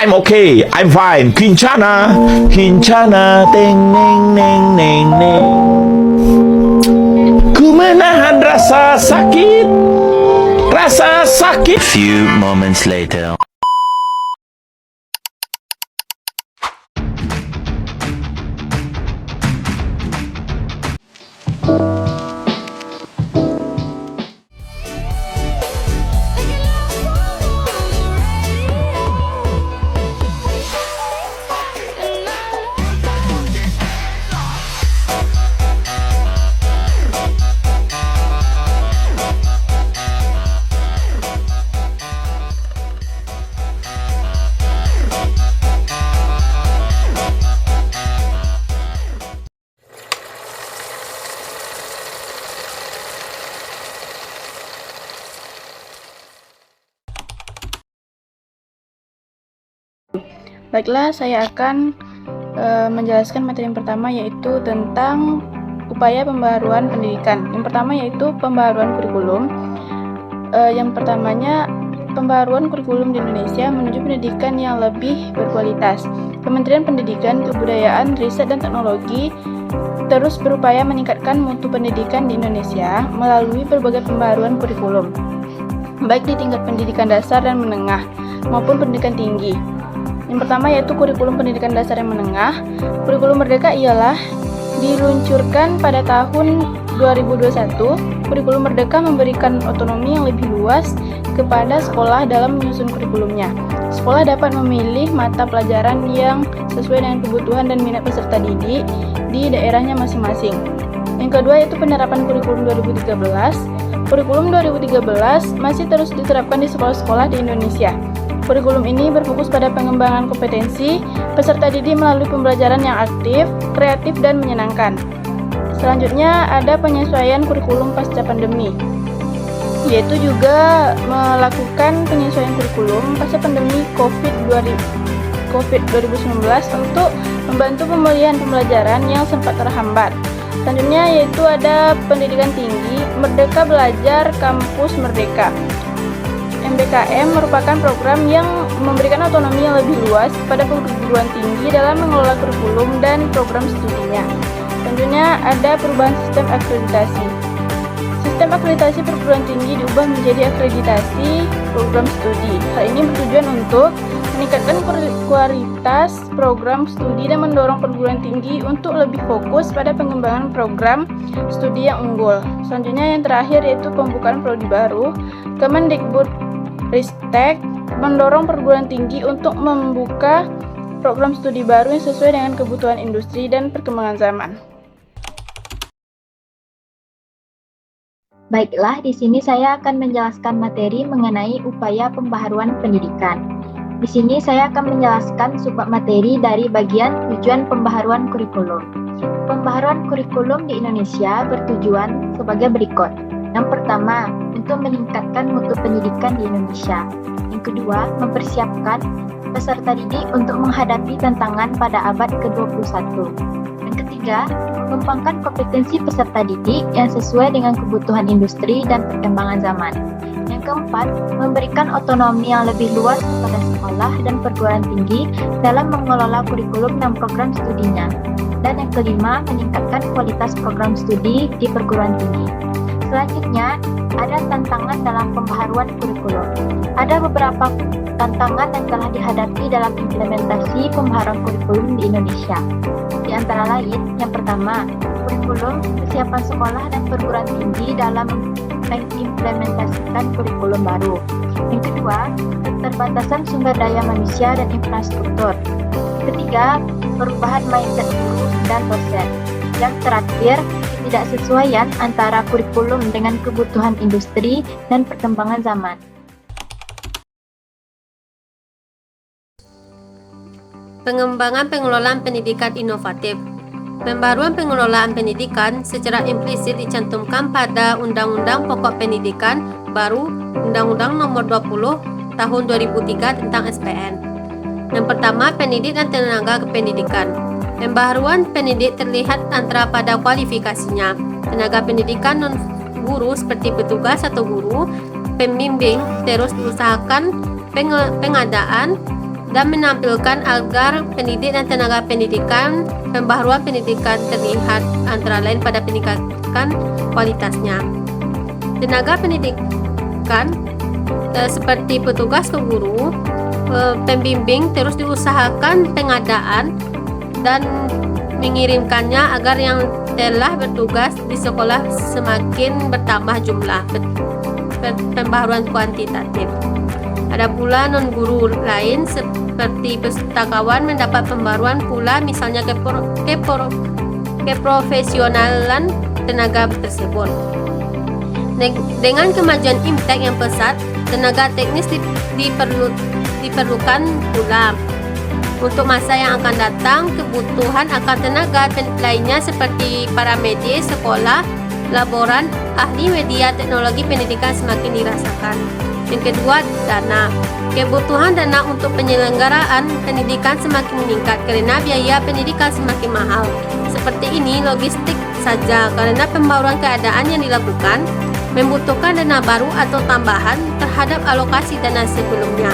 I'm okay. I'm fine. Kincana. Kincana. Teng neng neng neng neng. Ku menahan rasa sakit. Rasa sakit. Few moments later. Baiklah, saya akan menjelaskan materi yang pertama, yaitu tentang upaya pembaharuan pendidikan. Yang pertama yaitu pembaharuan kurikulum. Yang pertamanya, pembaharuan kurikulum di Indonesia menuju pendidikan yang lebih berkualitas. Kementerian Pendidikan, Kebudayaan, Riset dan Teknologi terus berupaya meningkatkan mutu pendidikan di Indonesia melalui berbagai pembaharuan kurikulum, baik di tingkat pendidikan dasar dan menengah maupun pendidikan tinggi. Yang pertama yaitu kurikulum pendidikan dasar yang menengah. Kurikulum Merdeka ialah diluncurkan pada tahun 2021. Kurikulum Merdeka memberikan otonomi yang lebih luas kepada sekolah dalam menyusun kurikulumnya. Sekolah dapat memilih mata pelajaran yang sesuai dengan kebutuhan dan minat peserta didik di daerahnya masing-masing. Yang kedua yaitu penerapan kurikulum 2013. Kurikulum 2013 masih terus diterapkan di sekolah-sekolah di Indonesia. Kurikulum ini berfokus pada pengembangan kompetensi peserta didik melalui pembelajaran yang aktif, kreatif, dan menyenangkan. Selanjutnya ada penyesuaian kurikulum pasca pandemi, yaitu juga melakukan penyesuaian kurikulum pasca pandemi COVID-19 untuk membantu pemulihan pembelajaran yang sempat terhambat. Selanjutnya yaitu ada pendidikan tinggi, Merdeka Belajar Kampus Merdeka. MBKM merupakan program yang memberikan otonomi yang lebih luas pada perguruan tinggi dalam mengelola kurikulum dan program studinya. Selanjutnya ada perubahan sistem akreditasi. Sistem akreditasi perguruan tinggi diubah menjadi akreditasi program studi. Hal ini bertujuan untuk meningkatkan kualitas program studi dan mendorong perguruan tinggi untuk lebih fokus pada pengembangan program studi yang unggul. Selanjutnya yang terakhir yaitu pembukaan prodi baru. Kemendikbud Ristek mendorong perguruan tinggi untuk membuka program studi baru yang sesuai dengan kebutuhan industri dan perkembangan zaman. Baiklah, di sini saya akan menjelaskan materi mengenai upaya pembaharuan pendidikan. Di sini saya akan menjelaskan subbab materi dari bagian tujuan pembaharuan kurikulum. Pembaharuan kurikulum di Indonesia bertujuan sebagai berikut. Yang pertama, untuk meningkatkan mutu pendidikan di Indonesia. Yang kedua, mempersiapkan peserta didik untuk menghadapi tantangan pada abad ke-21. Yang ketiga, mengembangkan kompetensi peserta didik yang sesuai dengan kebutuhan industri dan perkembangan zaman. Yang keempat, memberikan otonomi yang lebih luas kepada sekolah dan perguruan tinggi dalam mengelola kurikulum dan program studinya. Dan yang kelima, meningkatkan kualitas program studi di perguruan tinggi. Selanjutnya, ada tantangan dalam pembaharuan kurikulum. Ada beberapa tantangan yang telah dihadapi dalam implementasi pembaharuan kurikulum di Indonesia. Di antara lain, yang pertama, kurikulum kesiapan sekolah dan perguruan tinggi dalam mengimplementasikan kurikulum baru. Yang kedua, keterbatasan sumber daya manusia dan infrastruktur. Ketiga, perubahan mindset guru dan dosen. Yang terakhir, ketidaksesuaian antara kurikulum dengan kebutuhan industri dan perkembangan zaman. Pengembangan pengelolaan pendidikan inovatif. Pembaruan pengelolaan pendidikan secara implisit dicantumkan pada Undang-Undang Pokok Pendidikan baru Undang-Undang Nomor 20 Tahun 2003 tentang SPN. Yang pertama, pendidik dan tenaga kependidikan. Pembaharuan pendidik terlihat antara pada kualifikasinya. Tenaga pendidikan non-guru seperti petugas atau guru, pembimbing terus diusahakan pengadaan dan menampilkan agar pendidik dan tenaga pendidikan pembaharuan pendidikan terlihat antara lain pada peningkatan kualitasnya. Tenaga pendidikan seperti petugas ke guru, pembimbing terus diusahakan pengadaan dan mengirimkannya agar yang telah bertugas di sekolah semakin bertambah jumlah pembaharuan kuantitatif. Ada pula non-guru lain seperti pustakawan mendapat pembaruan pula, misalnya keprofesionalan tenaga tersebut. Dengan kemajuan IMTEK yang pesat, tenaga teknis diperlukan pula. Untuk masa yang akan datang, kebutuhan akan tenaga lainnya seperti para medis, sekolah, laboran, ahli media teknologi pendidikan semakin dirasakan. Yang kedua, dana. Kebutuhan dana untuk penyelenggaraan pendidikan semakin meningkat karena biaya pendidikan semakin mahal. Seperti ini logistik saja, karena pembaruan keadaan yang dilakukan membutuhkan dana baru atau tambahan terhadap alokasi dana sebelumnya.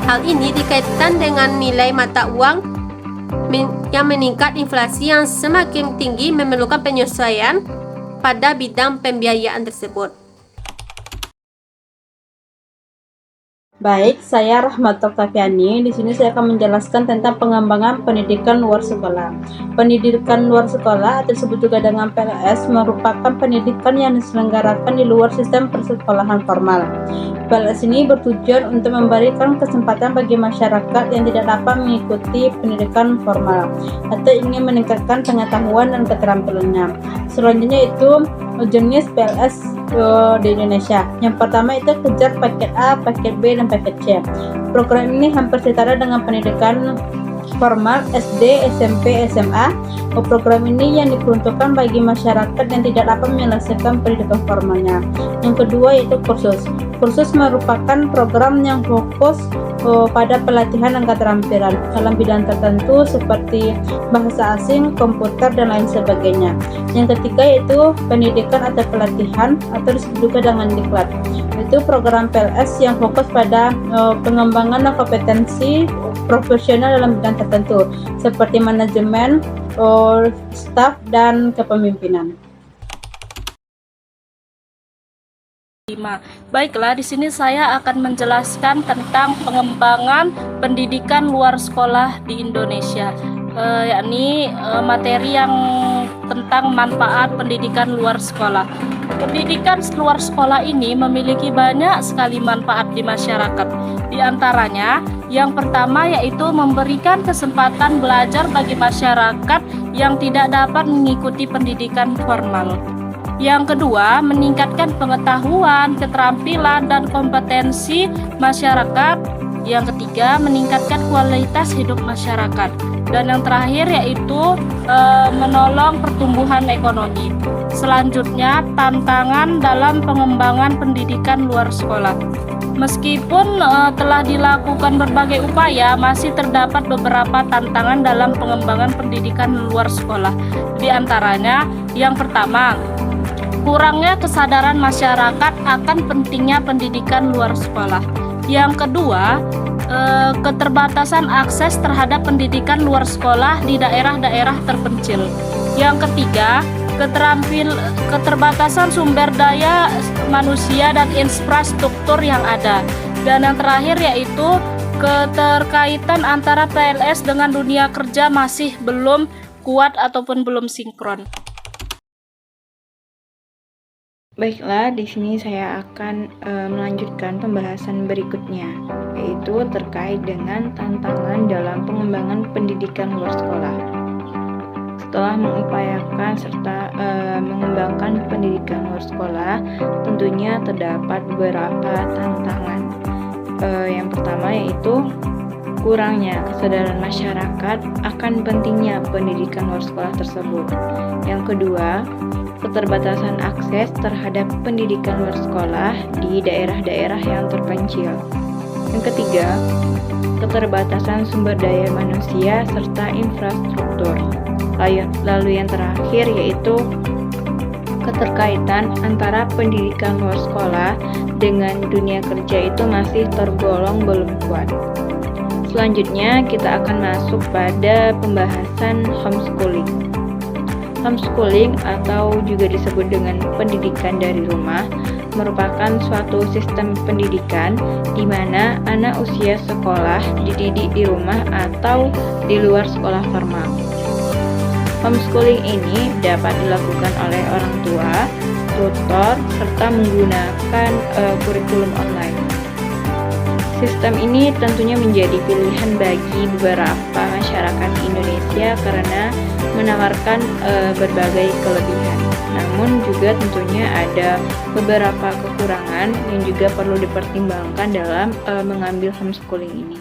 Hal ini dikaitkan dengan nilai mata uang yang meningkat, inflasi yang semakin tinggi memerlukan penyesuaian pada bidang pembiayaan tersebut. Baik, saya Rahmat Oktaviani. Di sini saya akan menjelaskan tentang pengembangan pendidikan luar sekolah. Pendidikan luar sekolah atau disebut juga dengan PLS merupakan pendidikan yang diselenggarakan di luar sistem persekolahan formal. PLS ini bertujuan untuk memberikan kesempatan bagi masyarakat yang tidak dapat mengikuti pendidikan formal atau ingin meningkatkan pengetahuan dan keterampilannya. Selanjutnya itu jenis PLS di Indonesia. Yang pertama itu kejar paket A, paket B, dan paket C. Program ini hampir setara dengan pendidikan formal SD, SMP, SMA. Program ini yang diperuntukkan bagi masyarakat yang tidak dapat menyelesaikan pendidikan formalnya. Yang kedua yaitu kursus. Kursus merupakan program yang fokus pada pelatihan dan keterampilan dalam bidang tertentu seperti bahasa asing, komputer, dan lain sebagainya. Yang ketiga yaitu pendidikan atau pelatihan atau disebut juga dengan diklat. Itu program PLS yang fokus pada pengembangan dan kompetensi profesional dalam bidang tertentu seperti manajemen, staf, dan kepemimpinan. Baiklah, di sini saya akan menjelaskan tentang pengembangan pendidikan luar sekolah di Indonesia, yakni materi yang tentang manfaat pendidikan luar sekolah. Pendidikan luar sekolah ini memiliki banyak sekali manfaat di masyarakat. Di antaranya, yang pertama yaitu memberikan kesempatan belajar bagi masyarakat yang tidak dapat mengikuti pendidikan formal. Yang kedua, meningkatkan pengetahuan, keterampilan, dan kompetensi masyarakat. Yang ketiga, meningkatkan kualitas hidup masyarakat. Dan yang terakhir yaitu menolong pertumbuhan ekonomi. Selanjutnya, tantangan dalam pengembangan pendidikan luar sekolah. Meskipun telah dilakukan berbagai upaya, masih terdapat beberapa tantangan dalam pengembangan pendidikan luar sekolah. Di antaranya, yang pertama, kurangnya kesadaran masyarakat akan pentingnya pendidikan luar sekolah. Yang kedua, keterbatasan akses terhadap pendidikan luar sekolah di daerah-daerah terpencil. Yang ketiga, keterbatasan sumber daya manusia dan infrastruktur yang ada. Dan yang terakhir yaitu keterkaitan antara PLS dengan dunia kerja masih belum kuat ataupun belum sinkron. Baiklah, di sini saya akan melanjutkan pembahasan berikutnya, yaitu terkait dengan tantangan dalam pengembangan pendidikan luar sekolah. Setelah mengupayakan serta mengembangkan pendidikan luar sekolah, tentunya terdapat beberapa tantangan. Yang pertama yaitu kurangnya kesadaran masyarakat akan pentingnya pendidikan luar sekolah tersebut. Yang kedua, keterbatasan akses terhadap pendidikan luar sekolah di daerah-daerah yang terpencil. Yang ketiga, keterbatasan sumber daya manusia serta infrastruktur. Lalu yang terakhir yaitu keterkaitan antara pendidikan luar sekolah dengan dunia kerja itu masih tergolong belum kuat. Selanjutnya kita akan masuk pada pembahasan homeschooling. Homeschooling atau juga disebut dengan pendidikan dari rumah merupakan suatu sistem pendidikan di mana anak usia sekolah dididik di rumah atau di luar sekolah formal. Homeschooling ini dapat dilakukan oleh orang tua, tutor, serta menggunakan kurikulum online. Sistem ini tentunya menjadi pilihan bagi beberapa masyarakat Indonesia karena menawarkan berbagai kelebihan. Namun juga tentunya ada beberapa kekurangan yang juga perlu dipertimbangkan dalam mengambil homeschooling ini.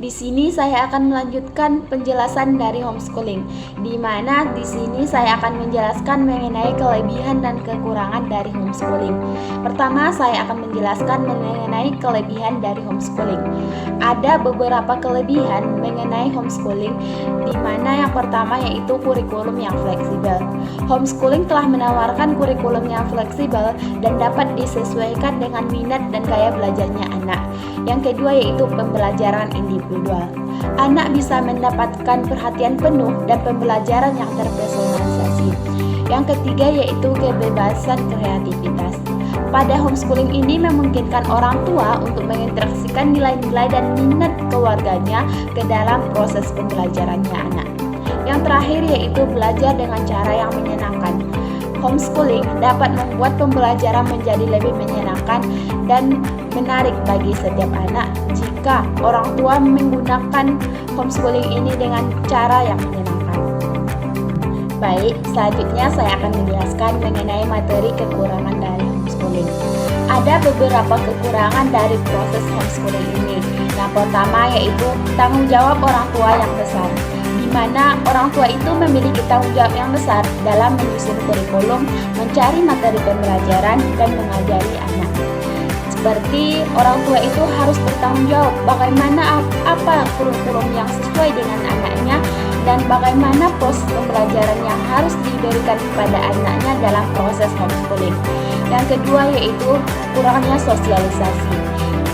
Di sini saya akan melanjutkan penjelasan dari homeschooling, di mana di sini saya akan menjelaskan mengenai kelebihan dan kekurangan dari homeschooling. Pertama, saya akan menjelaskan mengenai kelebihan dari homeschooling. Ada beberapa kelebihan mengenai homeschooling, di mana yang pertama yaitu kurikulum yang fleksibel. Homeschooling telah menawarkan kurikulum yang fleksibel dan dapat disesuaikan dengan minat dan gaya belajarnya anak. Yang kedua yaitu pembelajaran individual. Anak bisa mendapatkan perhatian penuh dan pembelajaran yang terpersonalisasi. Yang ketiga yaitu kebebasan kreativitas. Pada homeschooling ini memungkinkan orang tua untuk menginteraksikan nilai-nilai dan minat keluarganya ke dalam proses pembelajarannya anak. Yang terakhir yaitu belajar dengan cara yang menyenangkan. Homeschooling dapat membuat pembelajaran menjadi lebih menyenangkan dan menarik bagi setiap anak jika orang tua menggunakan homeschooling ini dengan cara yang menyenangkan. Baik, selanjutnya saya akan menjelaskan mengenai materi kekurangan dari homeschooling. Ada beberapa kekurangan dari proses homeschooling ini. Yang pertama yaitu tanggung jawab orang tua yang besar, di mana orang tua itu memiliki tanggung jawab yang besar dalam menyusun kurikulum, mencari materi pembelajaran, dan mengajari anak. Seperti orang tua itu harus bertanggung jawab bagaimana apa kurikulum yang sesuai dengan anaknya dan bagaimana proses pembelajaran yang harus diberikan kepada anaknya dalam proses homeschooling. Yang kedua yaitu kurangnya sosialisasi.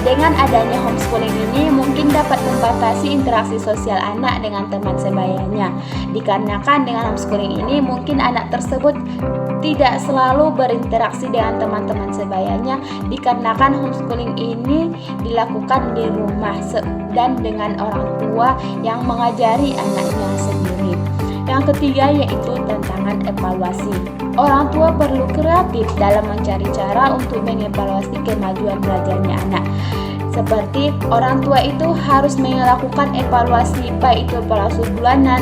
Dengan adanya homeschooling ini mungkin dapat membatasi interaksi sosial anak dengan teman sebayanya. Dikarenakan dengan homeschooling ini mungkin anak tersebut tidak selalu berinteraksi dengan teman-teman sebayanya, dikarenakan homeschooling ini dilakukan di rumah dan dengan orang tua yang mengajari anaknya sendiri. Yang ketiga yaitu tantangan evaluasi. Orang tua perlu kreatif dalam mencari cara untuk mengevaluasi kemajuan belajarnya anak. Seperti orang tua itu harus melakukan evaluasi baik itu evaluasi bulanan,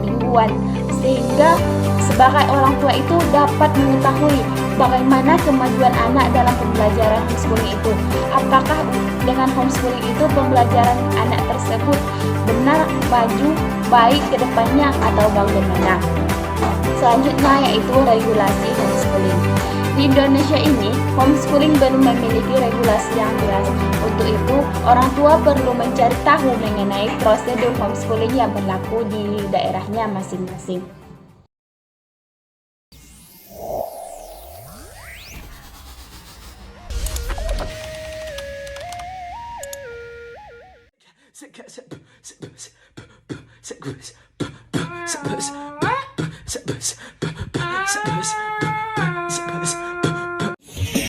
mingguan, sehingga sebagai orang tua itu dapat mengetahui bagaimana kemajuan anak dalam pembelajaran homeschooling itu. Apakah dengan homeschooling itu pembelajaran anak tersebut benar maju baik ke depannya atau bagaimana. Selanjutnya yaitu regulasi homeschooling. Di Indonesia ini, homeschooling belum memiliki regulasi yang jelas. Untuk itu, orang tua perlu mencari tahu mengenai prosedur homeschooling yang berlaku di daerahnya masing-masing.